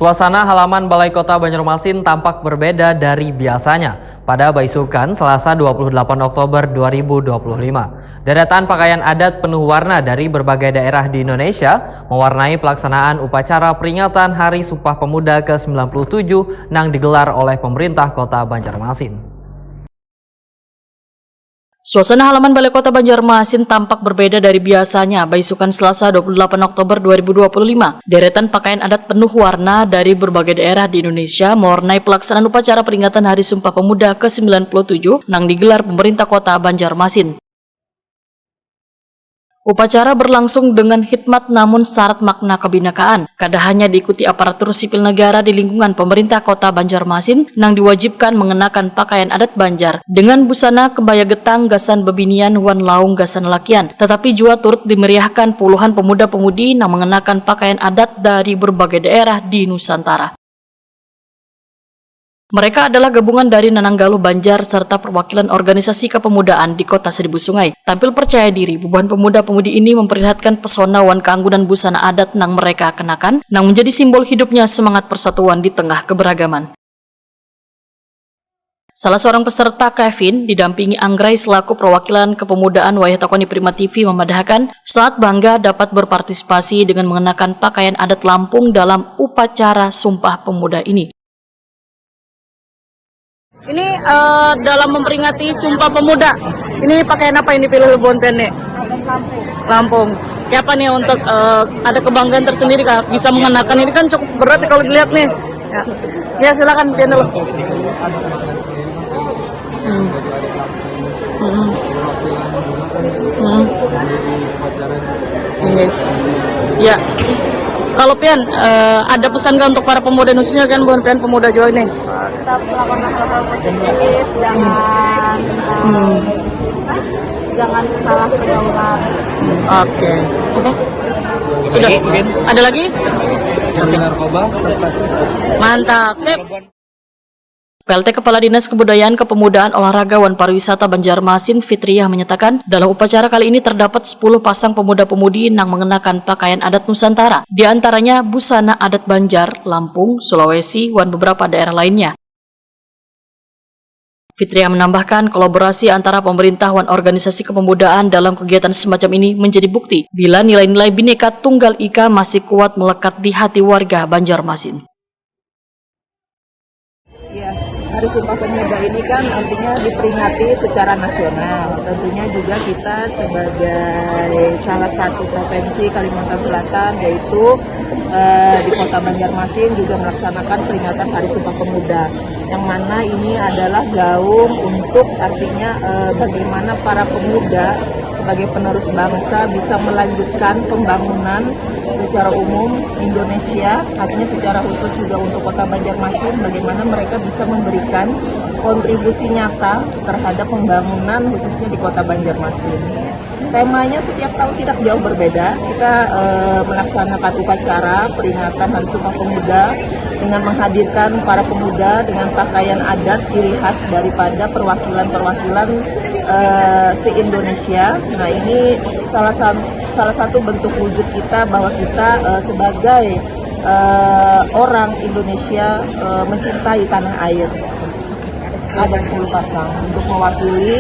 Suasana halaman Balai Kota Banjarmasin tampak berbeda dari biasanya pada Baisukan Selasa 28 Oktober 2025. Deretan pakaian adat penuh warna dari berbagai daerah di Indonesia mewarnai pelaksanaan upacara peringatan Hari Sumpah Pemuda ke-97 yang digelar oleh pemerintah Kota Banjarmasin. Suasana halaman Balai Kota Banjarmasin tampak berbeda dari biasanya Baisukan Selasa 28 Oktober 2025. Deretan pakaian adat penuh warna dari berbagai daerah di Indonesia mewarnai pelaksanaan upacara peringatan Hari Sumpah Pemuda ke-97 yang digelar pemerintah Kota Banjarmasin. Upacara berlangsung dengan hikmat namun syarat makna kebinekaan. Kada hanya diikuti aparatur sipil negara di lingkungan pemerintah Kota Banjarmasin yang diwajibkan mengenakan pakaian adat Banjar dengan busana kebaya getang gasan bebinian wan laung gasan lakian, tetapi juga turut dimeriahkan puluhan pemuda-pemudi yang mengenakan pakaian adat dari berbagai daerah di Nusantara. Mereka adalah gabungan dari Nananggaluh Banjar serta perwakilan organisasi kepemudaan di Kota Seribu Sungai. Tampil percaya diri, bubuhan pemuda-pemudi ini memperlihatkan pesona wan kanggu dan busana adat yang mereka kenakan, yang menjadi simbol hidupnya semangat persatuan di tengah keberagaman. Salah seorang peserta, Kevin, didampingi Anggrai selaku perwakilan kepemudaan Wayah Takoni Prima TV memadahkan saat bangga dapat berpartisipasi dengan mengenakan pakaian adat Lampung dalam upacara Sumpah Pemuda ini. Ini dalam memperingati Sumpah Pemuda, ini pakaian apa yang dipilih Lebon Pene? Lampung. Ya apa nih untuk ada kebanggaan tersendiri kah? Bisa mengenakan ini kan cukup berat kalau dilihat nih. Ya silakan Pian dulu. Ya. Kalau Pian, ada pesan nggak untuk para pemuda khususnya kan bukan Pian pemuda juga ini? Tetap melakukan hal-hal positif, jangan salah pergaulan. Oke. Sudah. Ada lagi? Narkoba, prestasi. Mantap. Sip. PLT Kepala Dinas Kebudayaan, Kepemudaan, Olahraga, dan Pariwisata Banjarmasin, Fitriah menyatakan dalam upacara kali ini terdapat 10 pasang pemuda-pemudi yang mengenakan pakaian adat Nusantara, di antaranya busana adat Banjar, Lampung, Sulawesi, dan beberapa daerah lainnya. Fitriah menambahkan kolaborasi antara pemerintah dan organisasi kepemudaan dalam kegiatan semacam ini menjadi bukti bila nilai-nilai Bhinneka Tunggal Ika masih kuat melekat di hati warga Banjarmasin. Ya, Hari Sumpah Pemuda ini kan artinya diperingati secara nasional. Tentunya juga kita sebagai salah satu provinsi Kalimantan Selatan, yaitu di Kota Banjarmasin juga melaksanakan peringatan Hari Sumpah Pemuda. Yang mana ini adalah gaung untuk artinya bagaimana para pemuda sebagai penerus bangsa bisa melanjutkan pembangunan secara umum Indonesia, artinya secara khusus juga untuk Kota Banjarmasin, bagaimana mereka bisa memberikan kontribusi nyata terhadap pembangunan khususnya di Kota Banjarmasin. Temanya setiap tahun tidak jauh berbeda. Kita melaksanakan upacara peringatan Hari Sumpah Pemuda dengan menghadirkan para pemuda dengan pakaian adat ciri khas daripada perwakilan-perwakilan se-Indonesia. Nah, ini salah satu bentuk wujud kita bahwa kita sebagai orang Indonesia mencintai tanah air. Ada 10 pasang untuk mewakili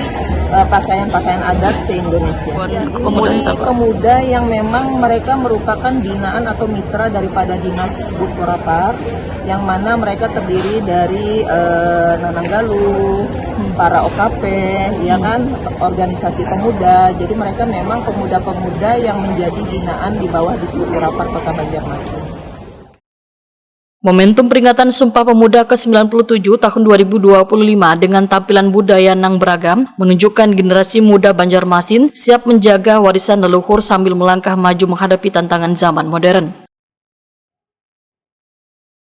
pakaian-pakaian adat se-Indonesia. Pemuda yang memang mereka merupakan binaan atau mitra daripada Dinas Budkorapar, yang mana mereka terdiri dari Nananggaluh, para OKP, ya kan, organisasi pemuda. Jadi mereka memang pemuda-pemuda yang menjadi binaan di bawah Disbudkorapar Kota Banjarmasin. Momentum peringatan Sumpah Pemuda ke-97 tahun 2025 dengan tampilan budaya yang beragam menunjukkan generasi muda Banjarmasin siap menjaga warisan leluhur sambil melangkah maju menghadapi tantangan zaman modern.